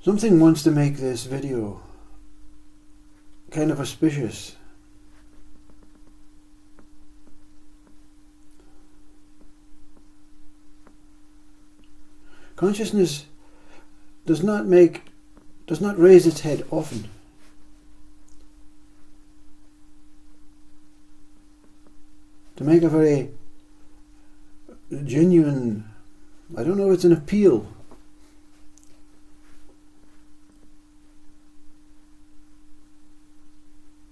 Something wants to make this video kind of auspicious. Consciousness does not raise its head often. To make a very genuine, I don't know if it's an appeal,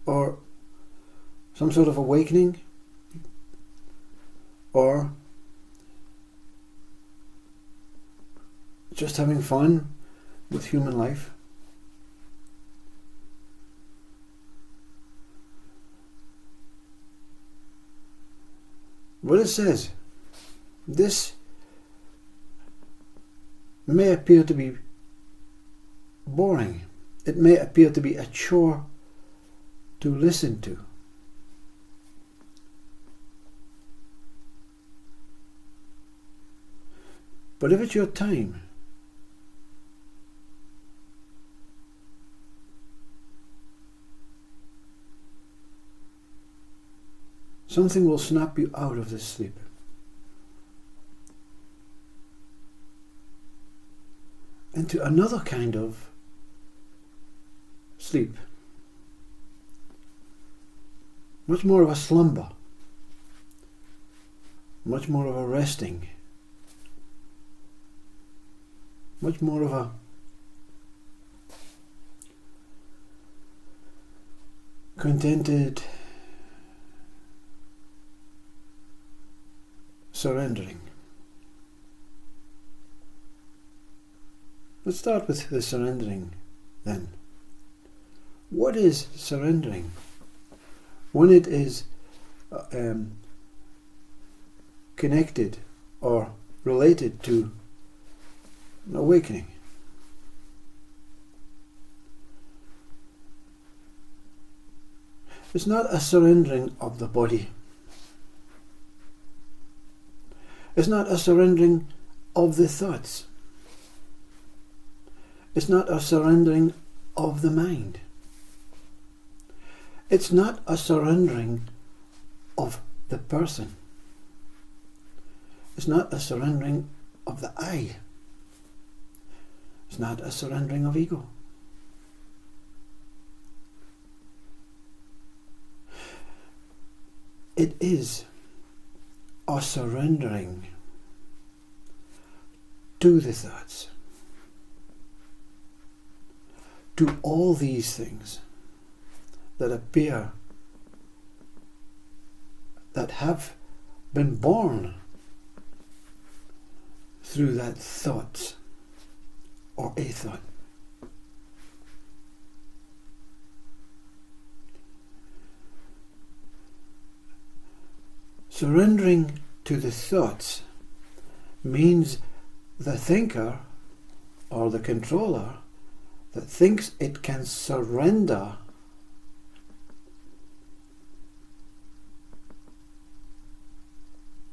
or some sort of awakening, or just having fun with human life. What it says, this may appear to be boring. It may appear to be a chore to listen to. But if it's your time, something will snap you out of this sleep. Into another kind of sleep. Much more of a slumber. Much more of a resting. Much more of a contented surrendering. Let's start with the surrendering then. What is surrendering? When it is connected or related to an awakening. It's not a surrendering of the body. It's not a surrendering of the thoughts. It's not a surrendering of the mind. It's not a surrendering of the person. It's not a surrendering of the I. It's not a surrendering of ego. It is a surrendering to the thoughts, to all these things that appear, that have been born through that thought or a thought. Surrendering to the thoughts means the thinker or the controller that thinks it can surrender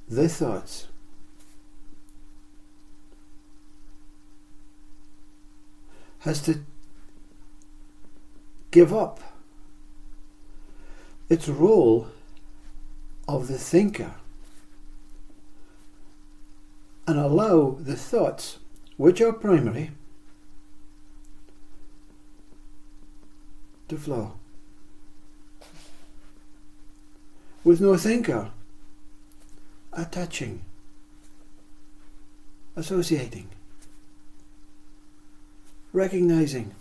the thoughts has to give up its role of the thinker and allow the thoughts, which are primary, to flow. With no thinker attaching, associating, recognizing,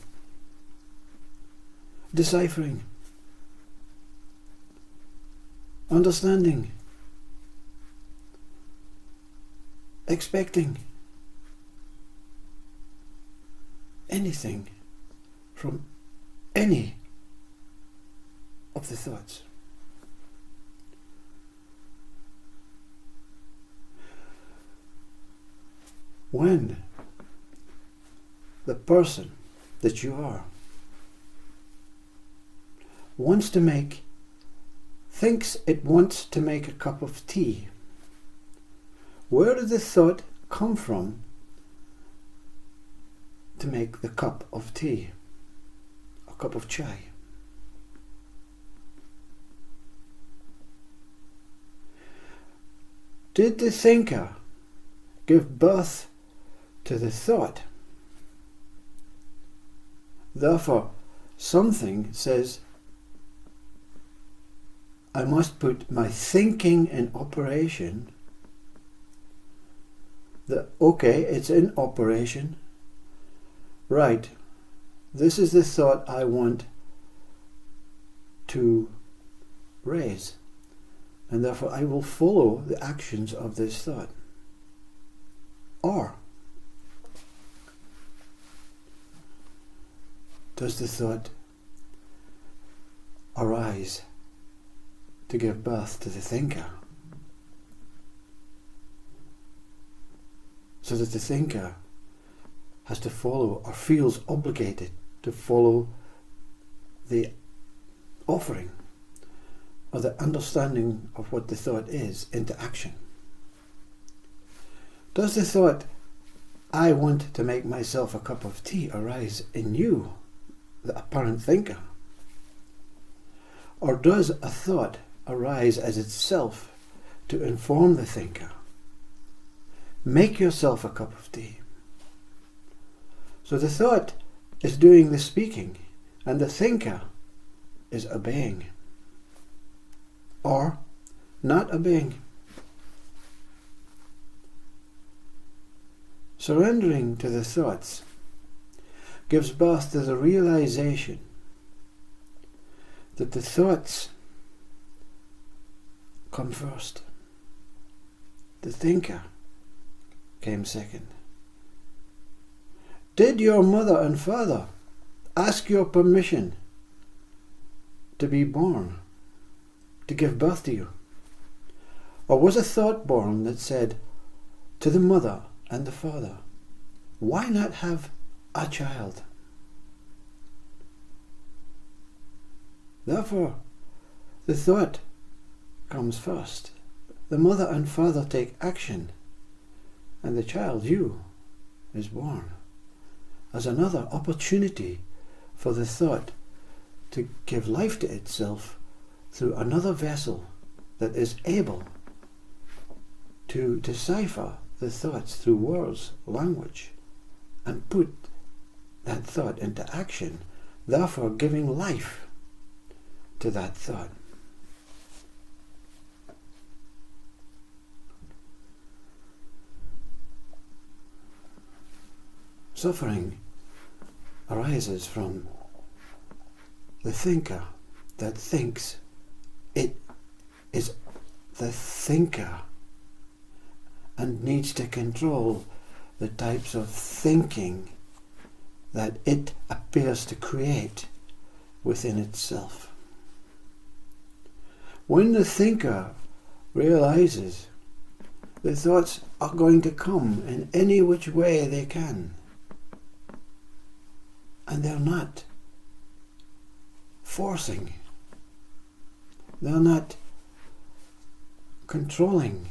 deciphering, understanding, expecting anything from any of the thoughts. When the person that you are thinks it wants to make a cup of tea, where did the thought come from to make the cup of tea, a cup of chai. Did the thinker give birth to the thought? Therefore, something says, I must put my thinking in operation. Okay, it's in operation. Right, this is the thought I want to raise, and therefore I will follow the actions of this thought. Or does the thought arise to give birth to the thinker, so that the thinker has to follow or feels obligated to follow the offering or the understanding of what the thought is into action? Does the thought, I want to make myself a cup of tea, arise in you, the apparent thinker? Or does a thought arise as itself to inform the thinker? Make yourself a cup of tea. So the thought is doing the speaking and the thinker is obeying. Or not obeying. Surrendering to the thoughts gives birth to the realization that the thoughts come first. The thinker came second. Did your mother and father ask your permission to be born, to give birth to you? Or was a thought born that said to the mother and the father, why not have a child? Therefore, the thought comes first. The mother and father take action, and the child, you, is born as another opportunity for the thought to give life to itself through another vessel that is able to decipher the thoughts through words, language, and put that thought into action, therefore giving life to that thought. Suffering arises from the thinker that thinks it is the thinker and needs to control the types of thinking that it appears to create within itself. When the thinker realizes the thoughts are going to come in any which way they can, and they're not forcing, they're not controlling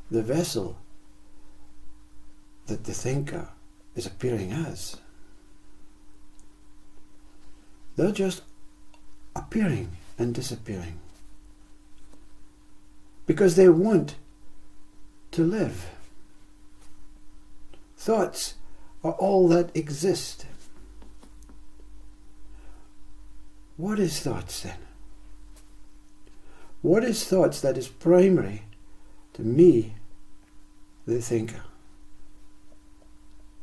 the vessel that the thinker is appearing as. They're just appearing and disappearing because they want to live. Thoughts are all that exist. What is thoughts then? What is thoughts that is primary to me, the thinker,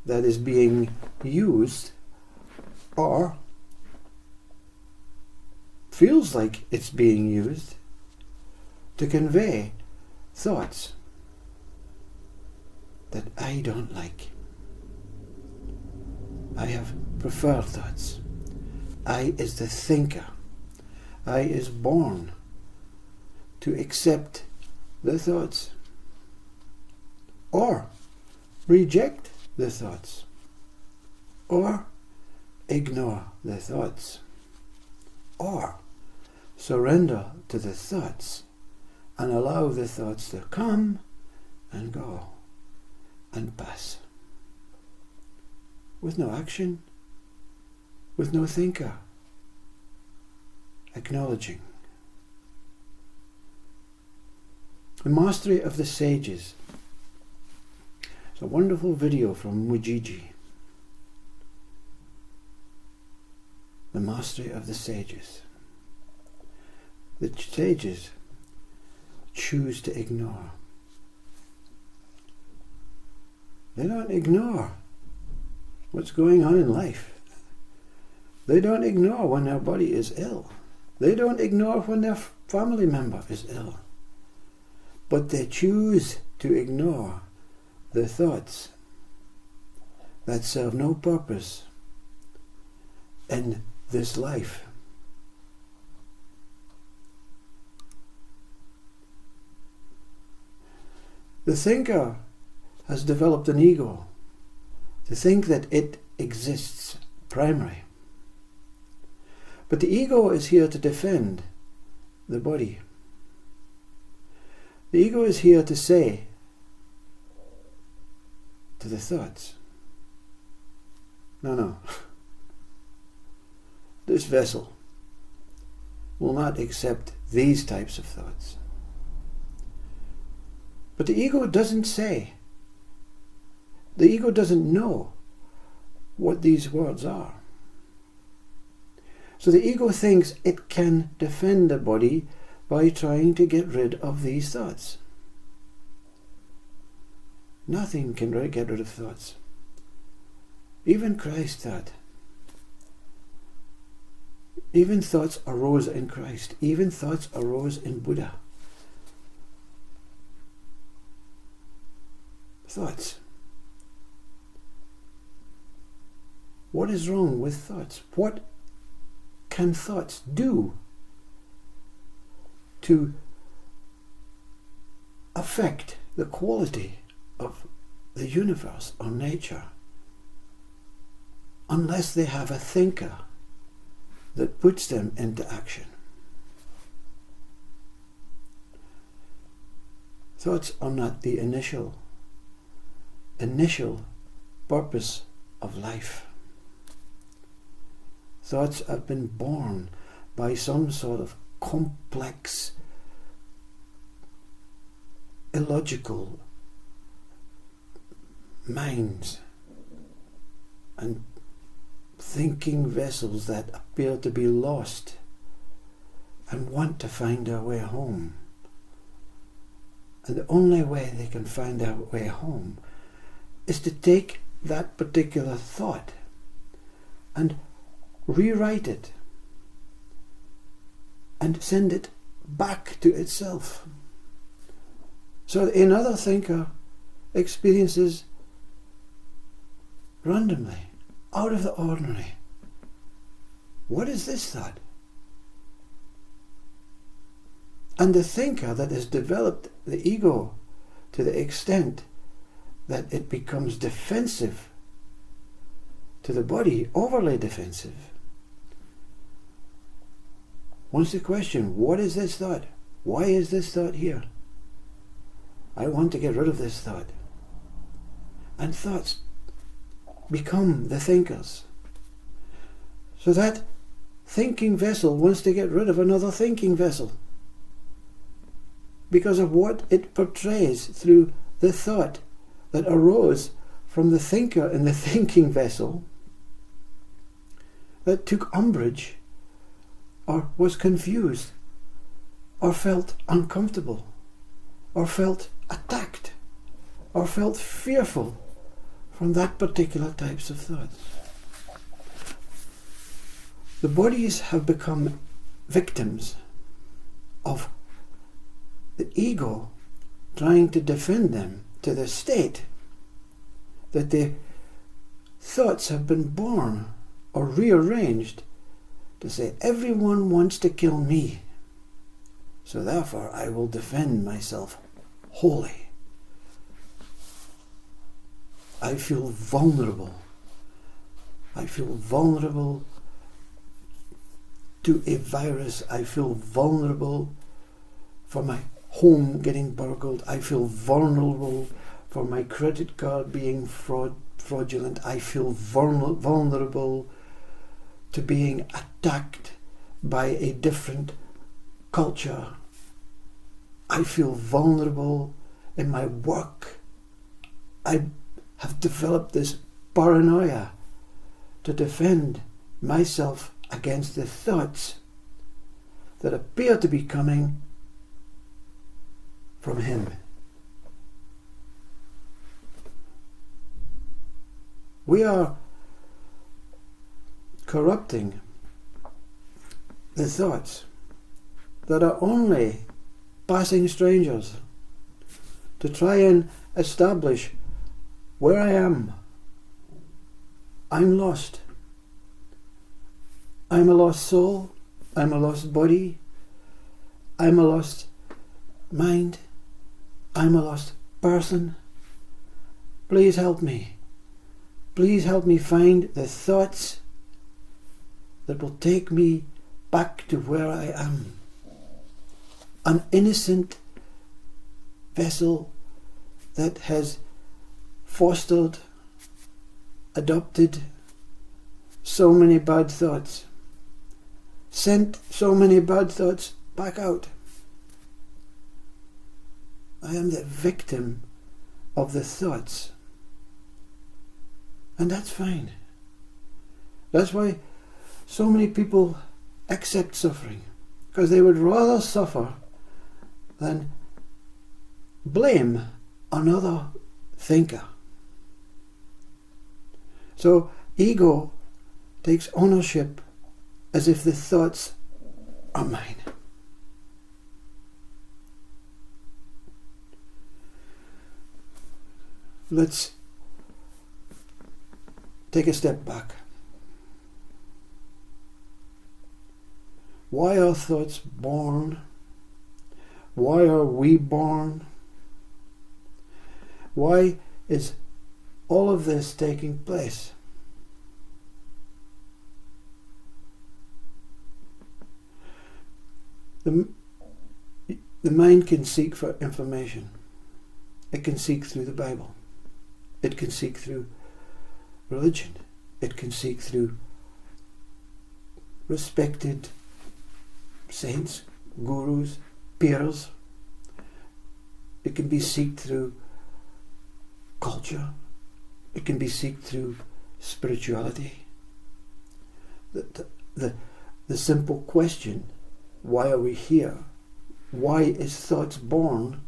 that is being used or feels like it's being used to convey thoughts that I don't like? I have preferred thoughts. I is the thinker. I is born to accept the thoughts or reject the thoughts or ignore the thoughts or surrender to the thoughts and allow the thoughts to come and go and pass. with no action, with no thinker acknowledging. The Mastery of the Sages. It's a wonderful video from Mujiji. The Mastery of the Sages. The sages choose to ignore. They don't ignore what's going on in life. They don't ignore when their body is ill. They don't ignore when their family member is ill. But they choose to ignore the thoughts that serve no purpose in this life. The thinker has developed an ego to think that it exists primary. But the ego is here to defend the body. The ego is here to say to the thoughts, no, this vessel will not accept these types of thoughts. But the ego doesn't say, the ego doesn't know what these words are. So the ego thinks it can defend the body by trying to get rid of these thoughts. Nothing can get rid of thoughts. Even Christ thought. Even thoughts arose in Christ. Even thoughts arose in Buddha. Thoughts. What is wrong with thoughts? What can thoughts do to affect the quality of the universe or nature unless they have a thinker that puts them into action? Thoughts are not the initial purpose of life. Thoughts have been born by some sort of complex, illogical minds and thinking vessels that appear to be lost and want to find their way home. And the only way they can find their way home is to take that particular thought and rewrite it and send it back to itself. So another thinker experiences randomly, out of the ordinary, what is this thought? And the thinker that has developed the ego to the extent that it becomes defensive to the body, overly defensive, wants to question, what is this thought? Why is this thought here? I want to get rid of this thought. And thoughts become the thinkers. So that thinking vessel wants to get rid of another thinking vessel because of what it portrays through the thought that arose from the thinker in the thinking vessel that took umbrage or was confused or felt uncomfortable or felt attacked or felt fearful from that particular types of thoughts. The bodies have become victims of the ego trying to defend them to the state that the thoughts have been born or rearranged to say, everyone wants to kill me, so therefore I will defend myself wholly. I feel vulnerable. I feel vulnerable to a virus. I feel vulnerable for my home getting burgled. I feel vulnerable for my credit card being fraudulent. I feel vulnerable to being attacked by a different culture. I feel vulnerable in my work. I have developed this paranoia to defend myself against the thoughts that appear to be coming from him. We are corrupting the thoughts that are only passing strangers to try and establish where I am. I'm lost. I'm a lost soul. I'm a lost body. I'm a lost mind. I'm a lost person. Please help me. Please help me find the thoughts that will take me back to where I am. An innocent vessel that has fostered, adopted so many bad thoughts, sent so many bad thoughts back out. I am the victim of the thoughts. And that's fine. That's why so many people accept suffering, because they would rather suffer than blame another thinker. So ego takes ownership as if the thoughts are mine. Let's take a step back. Why are thoughts born? Why are we born? Why is all of this taking place? The mind can seek for information. It can seek through the Bible. It can seek through religion. It can seek through respected saints, gurus, peers. It can be sought through culture. It can be sought through spirituality. The simple question, why are we here? Why is thoughts born?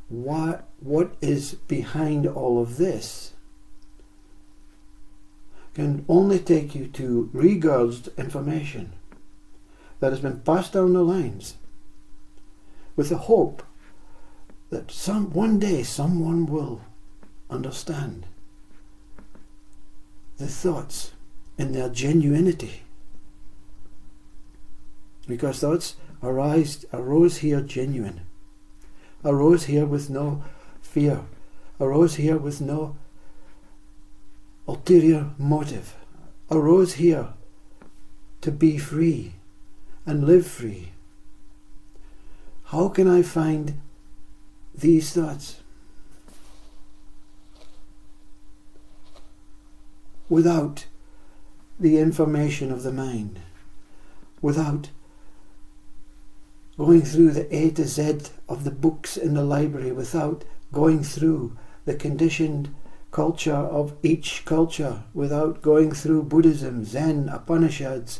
What is behind all of this? Can only take you to regurgitated information that has been passed down the lines with the hope that one day someone will understand the thoughts in their genuinity. Because thoughts arose here genuine, arose here with no fear, arose here with no ulterior motive, arose here to be free and live free. How can I find these thoughts without the information of the mind, without going through the A to Z of the books in the library, without going through the conditioned culture of each culture, without going through Buddhism, Zen, Upanishads,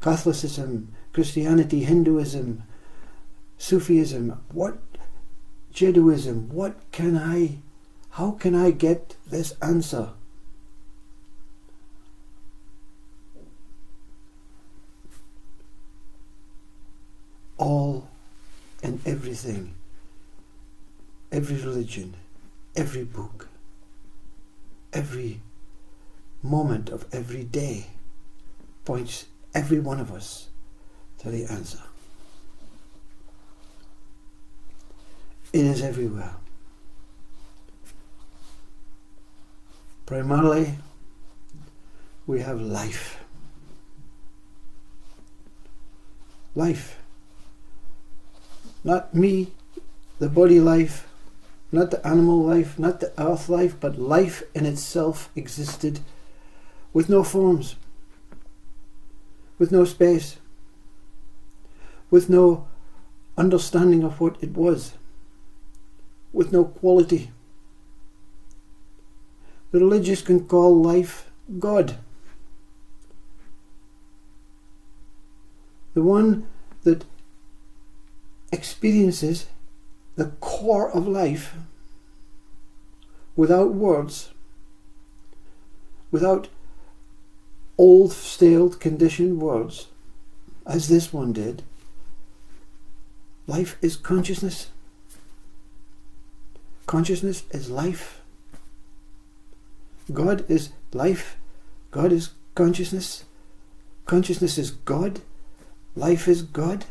Catholicism, Christianity, Hinduism, Sufism, Judaism, how can I get this answer? All and everything, every religion, every book, every moment of every day points every one of us to the answer. It is everywhere. Primarily, we have life. Life. Not me, the body life, not the animal life, not the earth life, but life in itself existed with no forms, with no space, with no understanding of what it was, with no quality. The religious can call life God. The one that experiences the core of life without words, without old, stale, conditioned words, as this one did. Life is consciousness. Consciousness is life. God is life. God is consciousness. Consciousness is God. Life is God.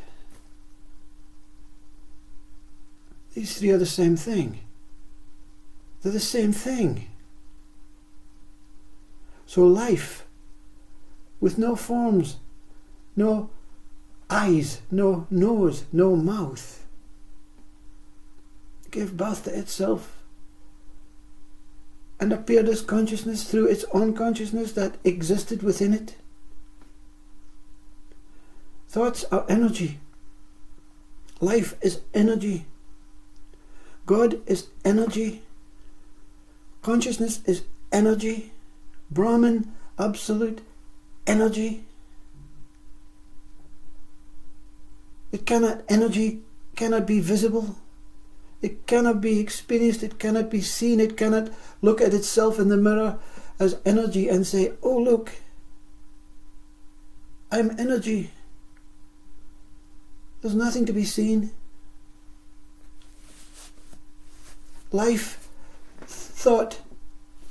These three are the same thing. They're the same thing. So life, with no forms, no eyes, no nose, no mouth, gave birth to itself and appeared as consciousness through its own consciousness that existed within it. Thoughts are energy. Life is energy. God is energy. Consciousness is energy. Brahman, absolute energy. Energy cannot be visible. It cannot be experienced. It cannot be seen. It cannot look at itself in the mirror as energy and say, oh look, I'm energy. There's nothing to be seen. Life thought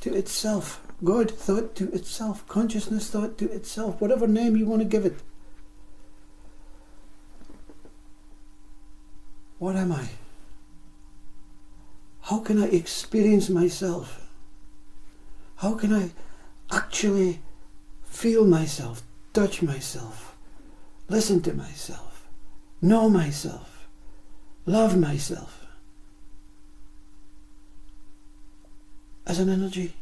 to itself. God thought to itself. Consciousness thought to itself. Whatever name you want to give it. What am I? How can I experience myself? How can I actually feel myself, touch myself, listen to myself, know myself, love myself as an energy?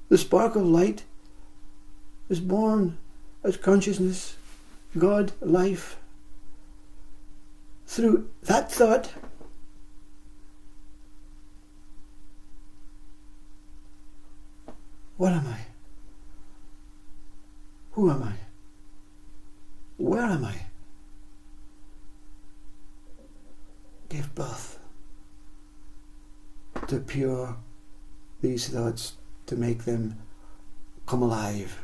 The spark of light is born as consciousness, God, life. Through that thought, what am I? Who am I? Where am I? Gave birth to pure these thoughts, to make them come alive.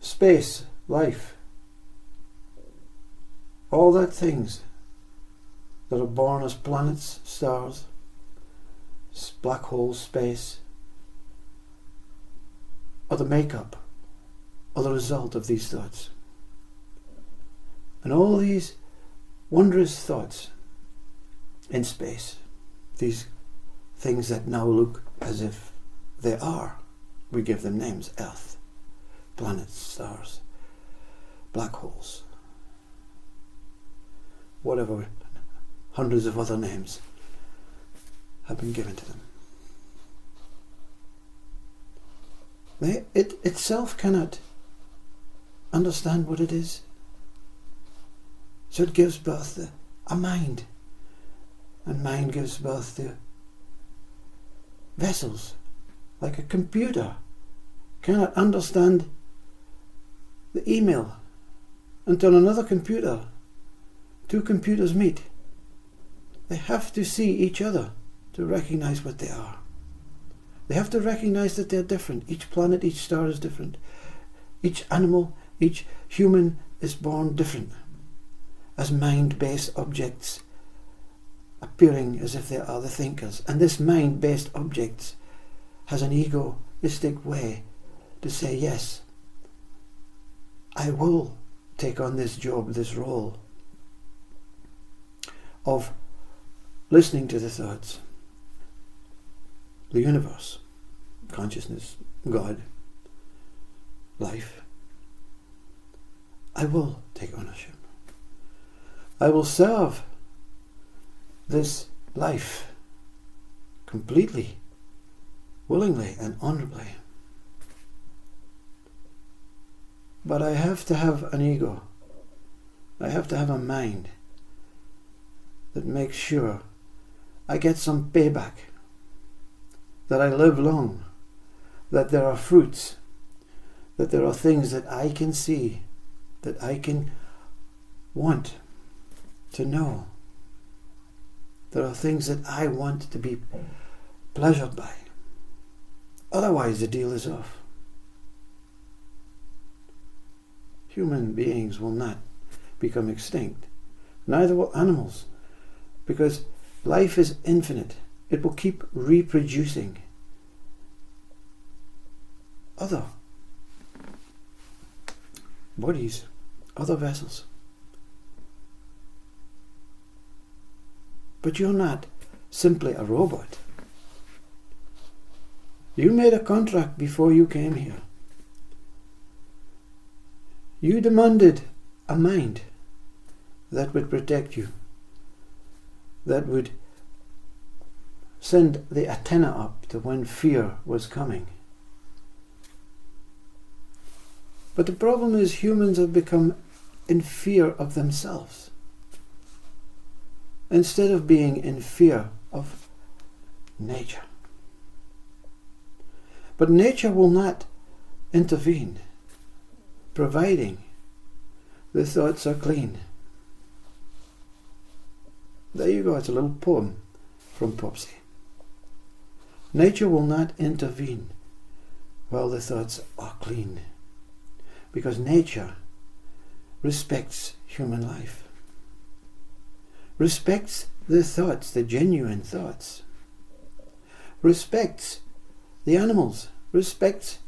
Space, life, all that things that are born as planets, stars, black holes, space, are the makeup or the result of these thoughts. And all these wondrous thoughts in space, these things that now look as if they are, we give them names: Earth, planets, stars, black holes, whatever, hundreds of other names have been given to them. It itself cannot understand what it is. So it gives birth to a mind. And mind gives birth to vessels. Like a computer cannot understand the email until another computer, two computers meet. They have to see each other to recognize what they are. They have to recognize that they're different. Each planet, each star is different. Each animal, each human is born different, as mind-based objects appearing as if they are the thinkers. And this mind-based object has an egoistic way to say, yes, I will take on this job, this role of listening to the thoughts, the universe, consciousness, God, life. I will take ownership. I will serve this life completely, willingly and honorably. But I have to have an ego. I have to have a mind that makes sure I get some payback, that I live long, that there are fruits, that there are things that I can see, that I can want to know. There are things that I want to be pleasured by. Otherwise the deal is off. Human beings will not become extinct. Neither will animals, because life is infinite. It will keep reproducing other bodies, other vessels. But you're not simply a robot. You made a contract before you came here. You demanded a mind that would protect you, that would send the antenna up to when fear was coming. But the problem is humans have become in fear of themselves instead of being in fear of nature. But nature will not intervene, providing the thoughts are clean. There you go, it's a little poem from Popsy. Nature will not intervene while the thoughts are clean, because nature respects human life, respects the thoughts, the genuine thoughts, respects the animals, respects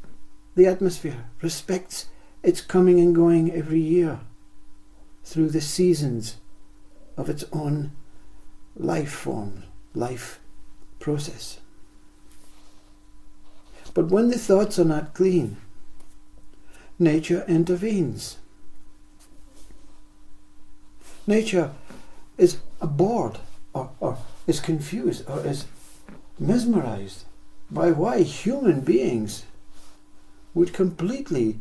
the atmosphere, respects its coming and going every year through the seasons of its own life form, life process. But when the thoughts are not clean, nature intervenes. Nature is bored or is confused or is mesmerized by why human beings would completely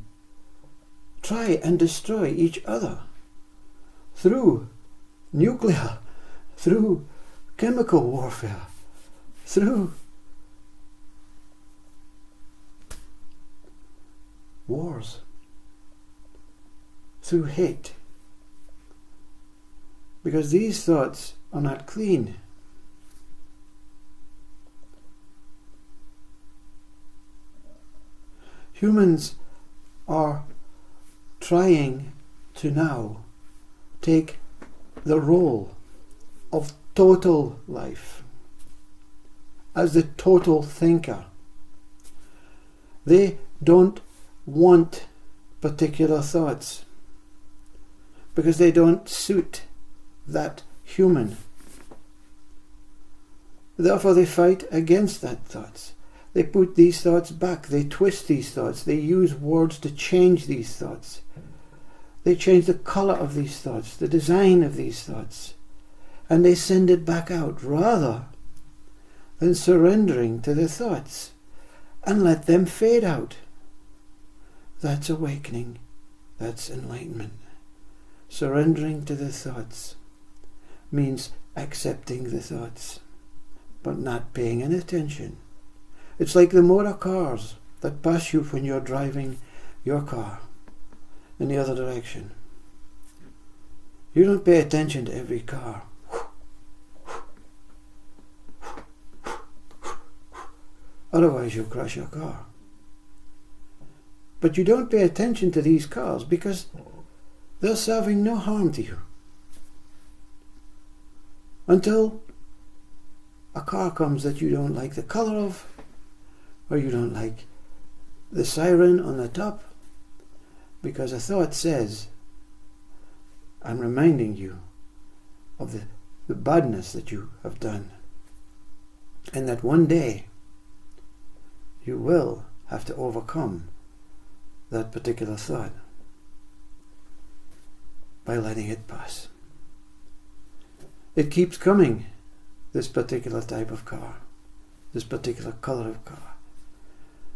try and destroy each other through nuclear, through chemical warfare, through wars, through hate. Because these thoughts are not clean. Humans are trying to now take the role of total life as the total thinker. They don't want particular thoughts because they don't suit that human. Therefore they fight against that thoughts. They put these thoughts back, they twist these thoughts, they use words to change these thoughts. They change the colour of these thoughts, the design of these thoughts, and they send it back out rather than surrendering to the thoughts and let them fade out. That's awakening, that's enlightenment. Surrendering to the thoughts means accepting the thoughts, but not paying any attention. It's like the motor cars that pass you when you're driving your car in the other direction. You don't pay attention to every car. Otherwise you'll crash your car. But you don't pay attention to these cars because they're serving no harm to you. Until a car comes that you don't like the colour of, or you don't like the siren on the top, because a thought says, I'm reminding you of the badness that you have done, and that one day you will have to overcome that particular thought by letting it pass. It keeps coming, this particular type of car, this particular colour of car,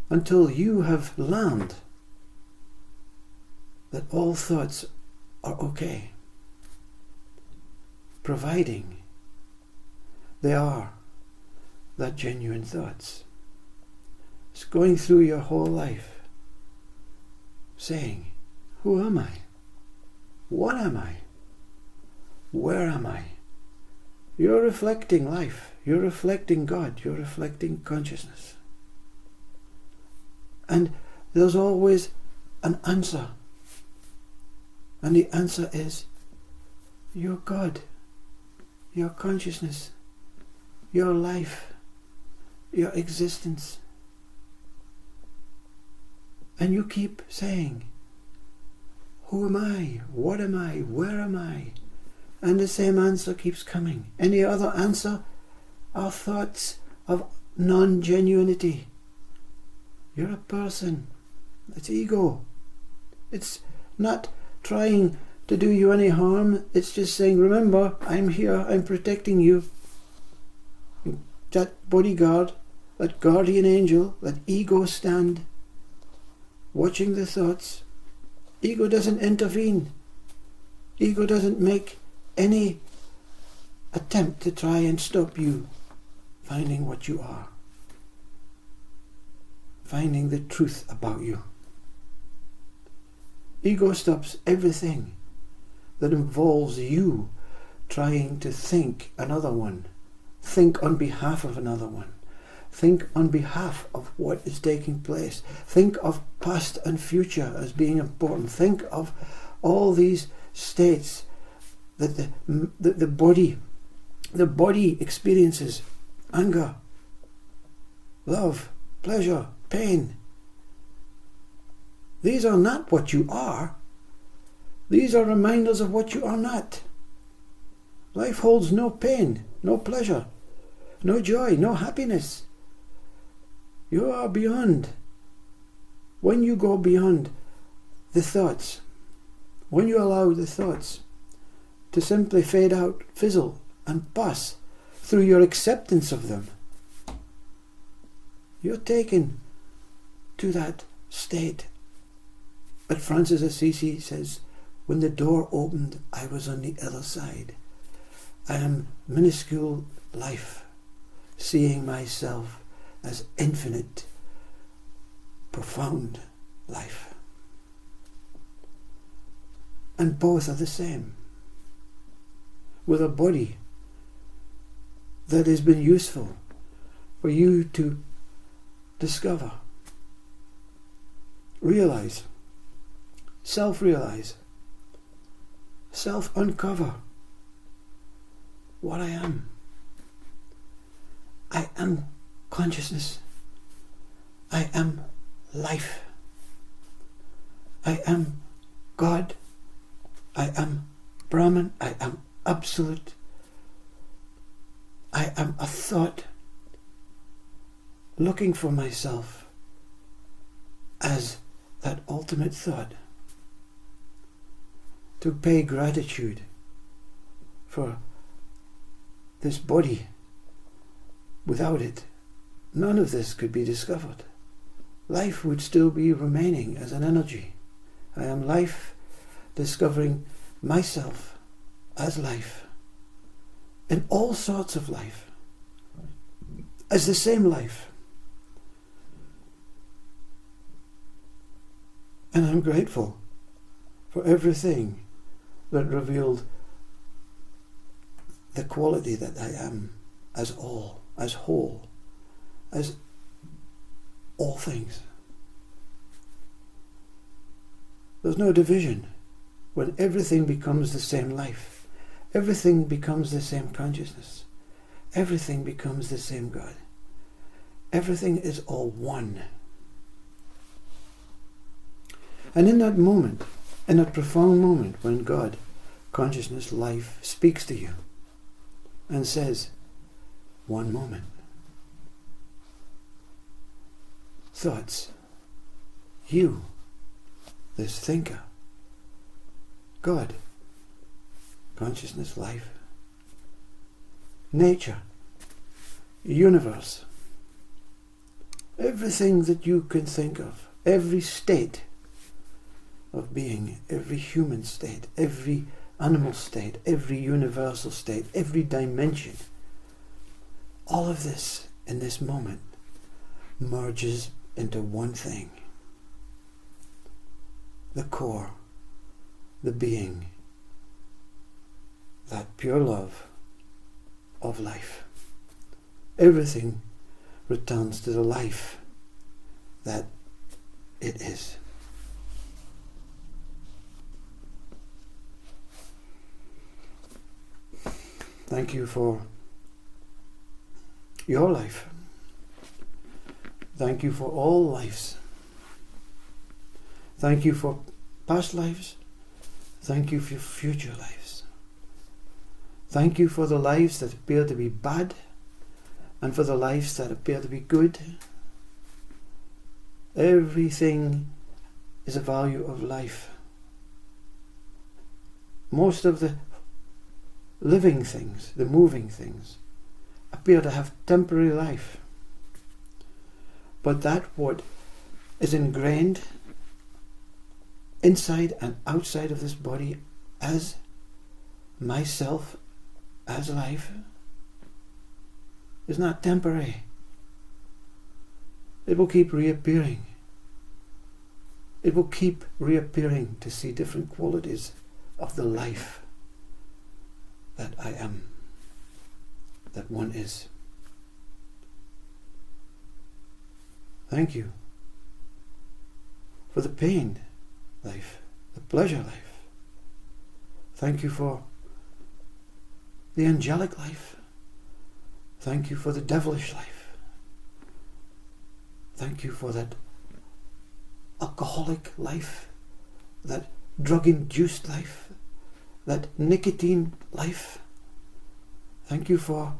until you have learned that all thoughts are okay, providing they are that genuine thoughts. It's going through your whole life saying, who am I? What am I? Where am I? You're reflecting life. You're reflecting God. You're reflecting consciousness. And there's always an answer. And the answer is, you're God. Your consciousness. Your life. Your existence. And you keep saying, who am I? What am I? Where am I? And the same answer keeps coming. Any other answer are thoughts of non-genuinity. You're a person. It's ego. It's not trying to do you any harm. It's just saying, remember, I'm here, I'm protecting you. That bodyguard, that guardian angel, that ego stand, watching the thoughts. Ego doesn't intervene. Ego doesn't make any attempt to try and stop you finding what you are, finding the truth about you. Ego stops everything that involves you trying to think another one, think on behalf of another one, think on behalf of what is taking place, think of past and future as being important, think of all these states that the body experiences: anger, love, pleasure, pain. These are not what you are. These are reminders of what you are not. Life holds no pain, no pleasure, no joy, no happiness. You are beyond. When you go beyond the thoughts, when you allow the thoughts to simply fade out, fizzle, and pass through your acceptance of them, you're taken to that state. But Francis Assisi says, when the door opened, I was on the other side. I am minuscule life, seeing myself as infinite, profound life. And both are the same. With a body that has been useful for you to discover, realize, self-realize, self-uncover what I am. I am consciousness. I am life. I am God. I am Brahman. I am absolute. I am a thought looking for myself as that ultimate thought, to pay gratitude for this body. Without it, none of this could be discovered. Life would still be remaining as an energy. I am life, discovering myself as life, in all sorts of life, as the same life. And I'm grateful for everything that revealed the quality that I am as all, as whole, as all things. There's no division when everything becomes the same life. Everything becomes the same consciousness. Everything becomes the same God. Everything is all one. And in that moment, in that profound moment when God, consciousness, life, speaks to you and says, one moment, thoughts, you, this thinker, God, consciousness, life, nature, universe, everything that you can think of, every state of being, every human state, every animal state, every universal state, every dimension, all of this in this moment merges into one thing. The core, the being, that pure love of life. Everything returns to the life that it is. Thank you for your life. Thank you for all lives. Thank you for past lives. Thank you for future lives. Thank you for the lives that appear to be bad and for the lives that appear to be good. Everything is a value of life. Most of the living things, the moving things, appear to have temporary life. But that what is ingrained inside and outside of this body as myself, as life, is not temporary. It will keep reappearing. It will keep reappearing to see different qualities of the life that I am, that one is. Thank you for the pain life, the pleasure life. Thank you for the angelic life. Thank you for the devilish life. Thank you for that alcoholic life, that drug-induced life, that nicotine life. Thank you for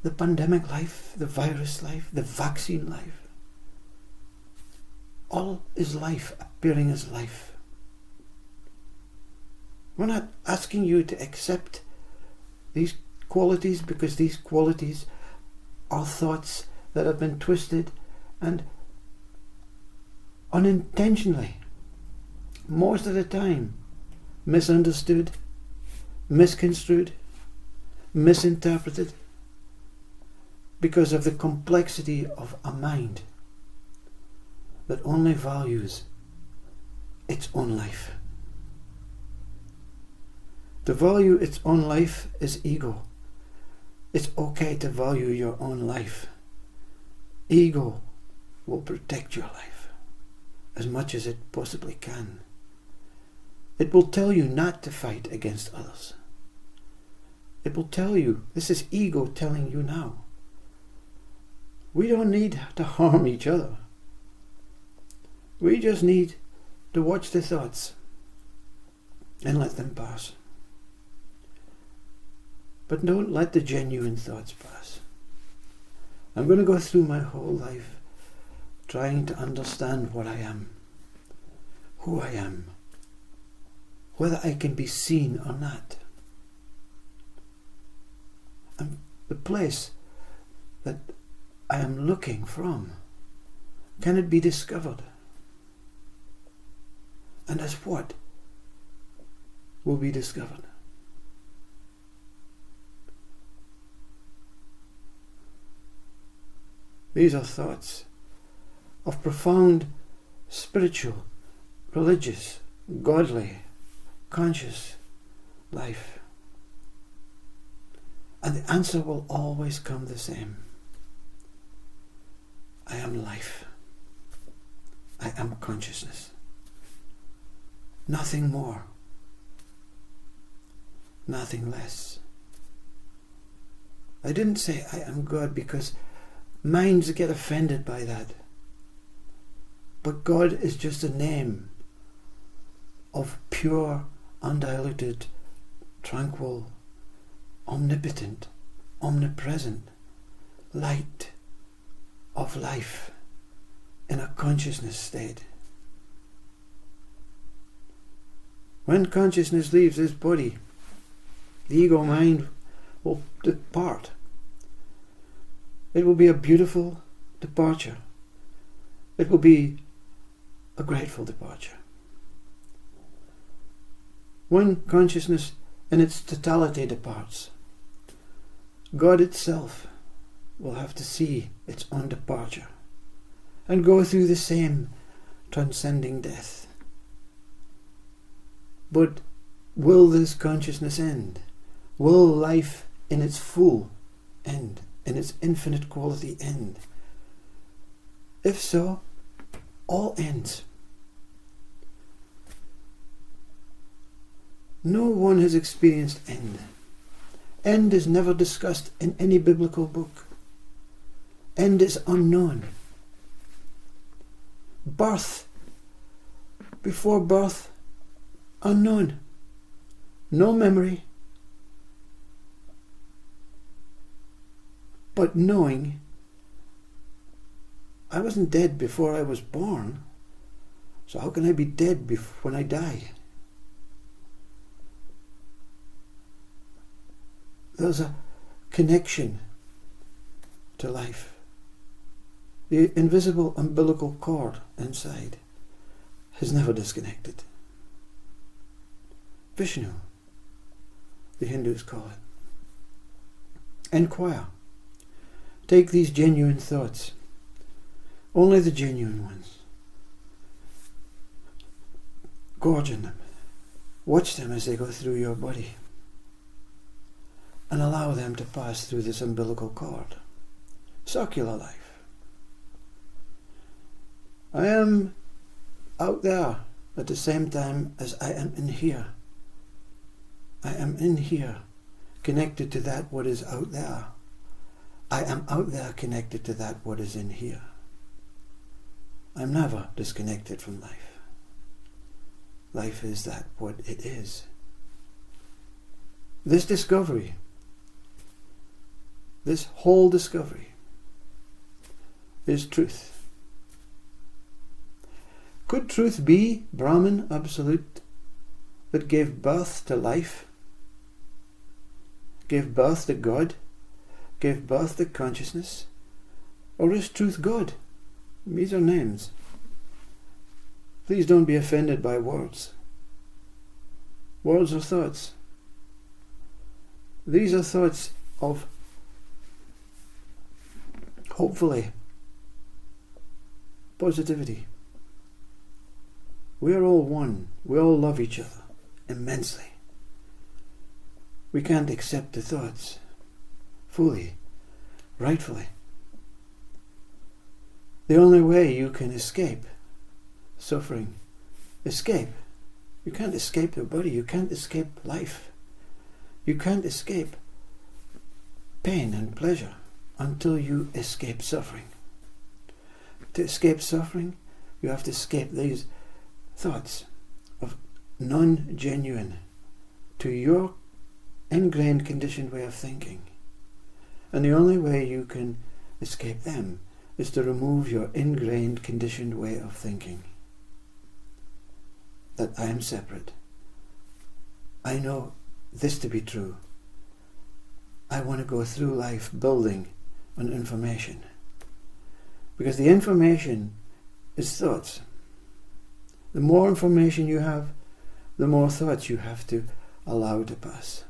the pandemic life, the virus life, the vaccine life. All is life appearing as life. We're not asking you to accept these qualities because these qualities are thoughts that have been twisted and unintentionally, most of the time, misunderstood, misconstrued, misinterpreted because of the complexity of a mind that only values its own life. To value its own life is ego. It's okay to value your own life. Ego will protect your life as much as it possibly can. It will tell you not to fight against others. It will tell you, this is ego telling you now, we don't need to harm each other. We just need to watch the thoughts and let them pass. But don't let the genuine thoughts pass. I'm going to go through my whole life trying to understand what I am, who I am, whether I can be seen or not. And the place that I am looking from, can it be discovered? And as what will be discovered? These are thoughts of profound spiritual, religious, godly, conscious life. And the answer will always come the same. I am life. I am consciousness. Nothing more. Nothing less. I didn't say I am God because minds get offended by that. But God is just a name of pure, undiluted, tranquil, omnipotent, omnipresent light of life in a consciousness state. When consciousness leaves this body, the ego mind will depart. It will be a beautiful departure. It will be a grateful departure. When consciousness in its totality departs, God itself will have to see its own departure and go through the same transcending death. But will this consciousness end? Will life in its full end, in its infinite quality end? If so, all ends. No one has experienced end. End is never discussed in any biblical book. End is unknown. Birth, before birth, unknown. No memory. But knowing, I wasn't dead before I was born, so how can I be dead when I die? There's a connection to life. The invisible umbilical cord inside has never disconnected. Vishnu, the Hindus call it. Enquire. Take these genuine thoughts, only the genuine ones. Gorge on them. Watch them as they go through your body. And allow them to pass through this umbilical cord. Circular life. I am out there at the same time as I am in here. I am in here, connected to that what is out there. I am out there connected to that what is in here. I'm never disconnected from life. Life is that what it is. This discovery, this whole discovery, is truth. Could truth be Brahman absolute that gave birth to life, gave birth to God, gave birth to consciousness? Or is truth God? These are names. Please don't be offended by words. Words are thoughts. These are thoughts of, hopefully, positivity. We are all one. We all love each other immensely. We can't accept the thoughts fully, rightfully. The only way you can escape suffering, escape. You can't escape your body. You can't escape life. You can't escape pain and pleasure until you escape suffering. To escape suffering, you have to escape these thoughts of non-genuine to your ingrained conditioned way of thinking. And the only way you can escape them is to remove your ingrained conditioned way of thinking. That I am separate. I know this to be true. I want to go through life building on information. Because the information is thoughts. The more information you have, the more thoughts you have to allow to pass.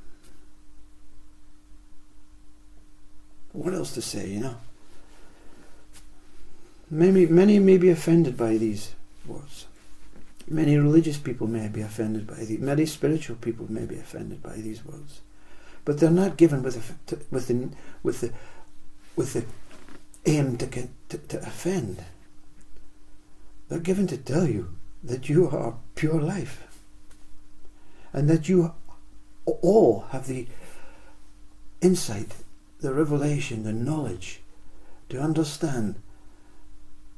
What else to say, you know? Many may be offended by these words. Many religious people may be offended by these. Many spiritual people may be offended by these words. But they're not given with the aim to offend. They're given to tell you that you are pure life. And that you all have the insight, the revelation, the knowledge to understand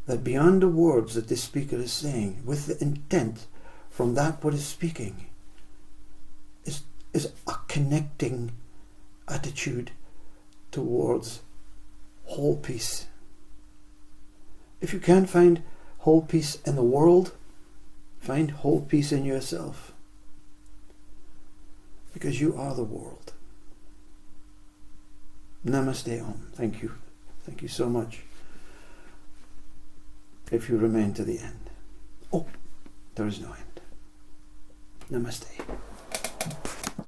that beyond the words that the speaker is saying, with the intent from that what is speaking, is a connecting attitude towards whole peace. If you can't find whole peace in the world, find whole peace in yourself. Because you are the world. Namaste Om. Thank you. Thank you so much. If you remain to the end. Oh, there is no end. Namaste.